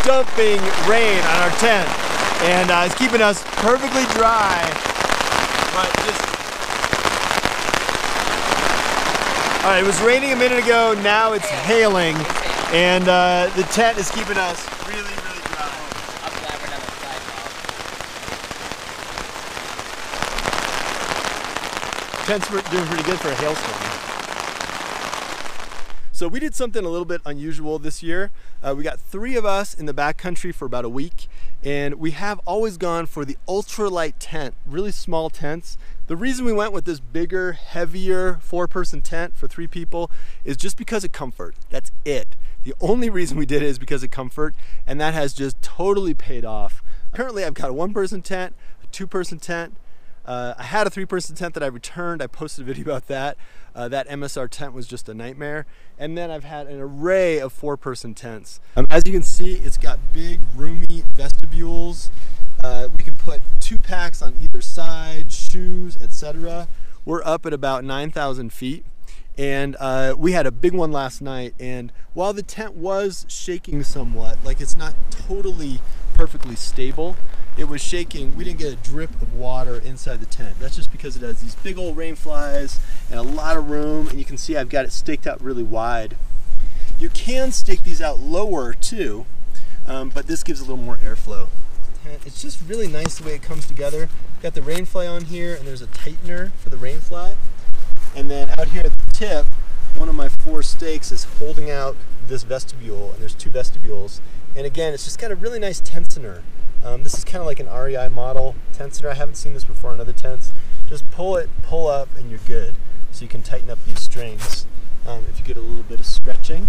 dumping rain on our tent, and it's keeping us perfectly dry, but just... All right, it was raining a minute ago, now it's hailing, and the tent is keeping us really, really dry. I'm glad we're not outside now. Tent's doing pretty good for a hailstorm. So we did something a little bit unusual this year. We got 3 of us in the backcountry for about a week, and we have always gone for the ultralight tent, really small tents. The reason we went with this bigger, heavier 4-person tent for 3 people is just because of comfort. That's it. The only reason we did it is because of comfort, and that has just totally paid off. Currently I've got a 1-person tent, a 2-person tent. I had a 3-person tent that I returned. I posted a video about that. That MSR tent was just a nightmare. And then I've had an array of 4-person tents. As you can see, it's got big, roomy vestibules. We can put 2 packs on either side, shoes, etc. We're up at about 9,000 feet. And we had a big one last night. And while the tent was shaking somewhat, like it's not totally perfectly stable, it was shaking. We didn't get a drip of water inside the tent. That's just because it has these big old rain flies and a lot of room, and you can see I've got it staked out really wide. You can stake these out lower too, but this gives a little more airflow. It's just really nice the way it comes together. Got the rain fly on here, and there's a tightener for the rain fly. And then out here at the tip, one of my 4 stakes is holding out this vestibule, and there's 2 vestibules. And again, it's just got a really nice tensioner. This is kind of like an REI model tensioner. I haven't seen this before in other tents. Just pull it, pull up, and you're good. So you can tighten up these strings if you get a little bit of stretching.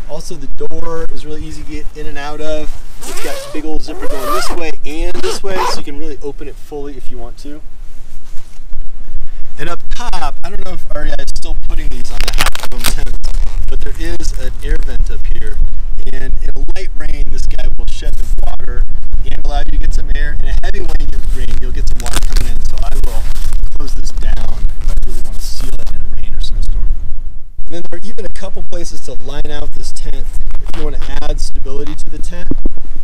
Also, the door is really easy to get in and out of. It's got a big old zipper going this way and this way, so you can really open it fully if you want to. And up top, I don't know if REI is still putting these on the Half Dome tents, but there is an air vent up here. And in a light rain, this guy will shed the water and allow you to get some air. In a heavy rain, you'll get some water coming in. So I will close this down if I really want to seal it in a rain or snowstorm. And then there are even a couple places to line out this tent if you want to add stability to the tent.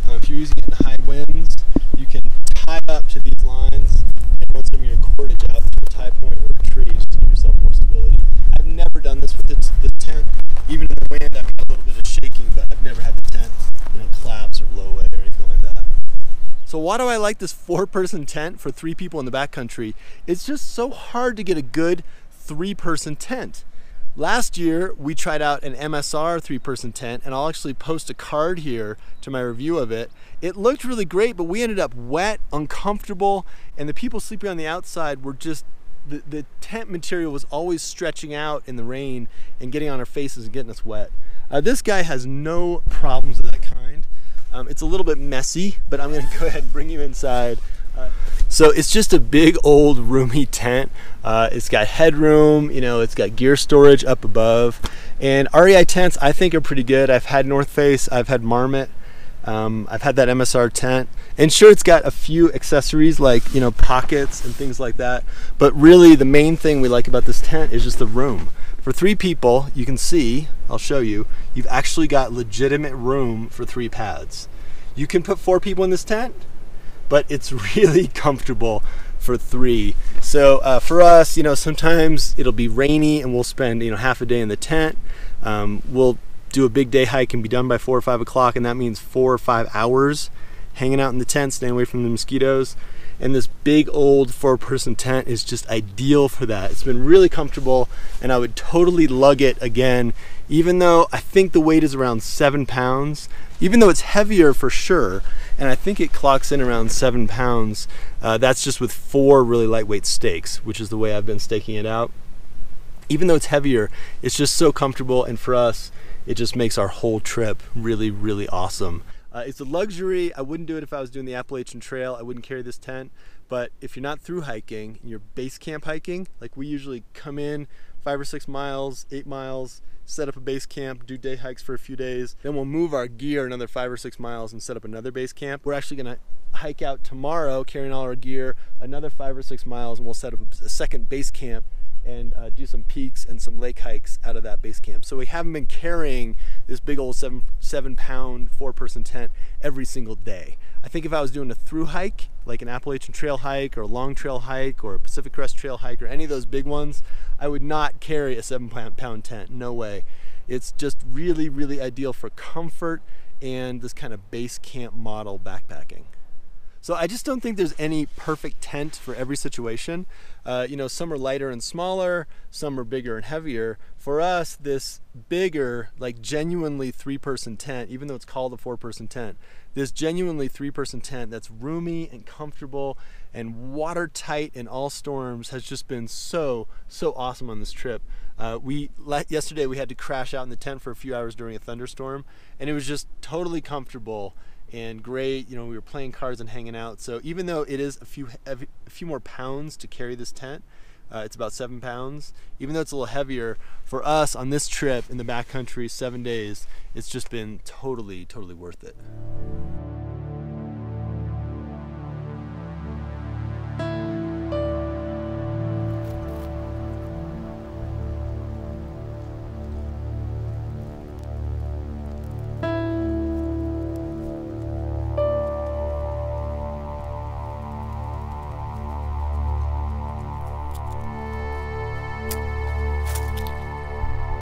If you're using it in high winds, you can tie up to these lines and run some of your cordage out to a tie point or a tree just to give yourself more stability. I've never done this with the tent. Even in the wind, I've got a little bit of shaking, but I've never had the tent, collapse or blow away or anything like that. So why do I like this 4-person tent for 3 people in the backcountry? It's just so hard to get a good 3-person tent. Last year, we tried out an MSR 3-person tent, and I'll actually post a card here to my review of it. It looked really great, but we ended up wet, uncomfortable, and the people sleeping on the outside were just, the tent material was always stretching out in the rain and getting on our faces and getting us wet. This guy has no problems of that kind. It's a little bit messy, but I'm gonna go ahead and bring you inside. So it's just a big old roomy tent. It's got headroom, it's got gear storage up above. And REI tents I think are pretty good. I've had North Face, I've had Marmot, I've had that MSR tent. And sure, it's got a few accessories like, pockets and things like that. But really the main thing we like about this tent is just the room. For 3 people, you can see, I'll show you, you've actually got legitimate room for 3 pads. You can put 4 people in this tent, but it's really comfortable for 3. So for us, sometimes it'll be rainy and we'll spend, half a day in the tent. We'll do a big day hike and be done by 4 or 5 o'clock, and that means 4 or 5 hours hanging out in the tent, staying away from the mosquitoes. And this big old 4-person tent is just ideal for that. It's been really comfortable, and I would totally lug it again, even though I think the weight is around 7 pounds, even though it's heavier for sure, and I think it clocks in around 7 pounds. That's just with 4 really lightweight stakes, which is the way I've been staking it out. Even though it's heavier, it's just so comfortable, and for us, it just makes our whole trip really, really awesome. It's a luxury. I wouldn't do it if I was doing the Appalachian Trail. I wouldn't carry this tent. But if you're not through hiking, and you're base camp hiking, like we usually come in 5 or 6 miles, 8 miles, set up a base camp, do day hikes for a few days, then we'll move our gear another 5 or 6 miles and set up another base camp. We're actually gonna hike out tomorrow, carrying all our gear, another 5 or 6 miles, and we'll set up a second base camp and do some peaks and some lake hikes out of that base camp. So we haven't been carrying this big old 7-pound 4-person tent every single day. I think if I was doing a through hike, like an Appalachian Trail hike or a Long Trail hike or a Pacific Crest Trail hike or any of those big ones, I would not carry a 7-pound tent. No way. It's just really, really ideal for comfort and this kind of base camp model backpacking. So I just don't think there's any perfect tent for every situation. You know, some are lighter and smaller, some are bigger and heavier. For us, this bigger, like genuinely 3-person tent, even though it's called a 4-person tent, this genuinely 3-person tent that's roomy and comfortable and watertight in all storms has just been so awesome on this trip. Yesterday we had to crash out in the tent for a few hours during a thunderstorm, and it was just totally comfortable and great. You know, we were playing cards and hanging out. So even though it is a few more pounds to carry this tent, it's about 7 pounds. Even though it's a little heavier, for us on this trip in the backcountry, 7 days, it's just been totally worth it.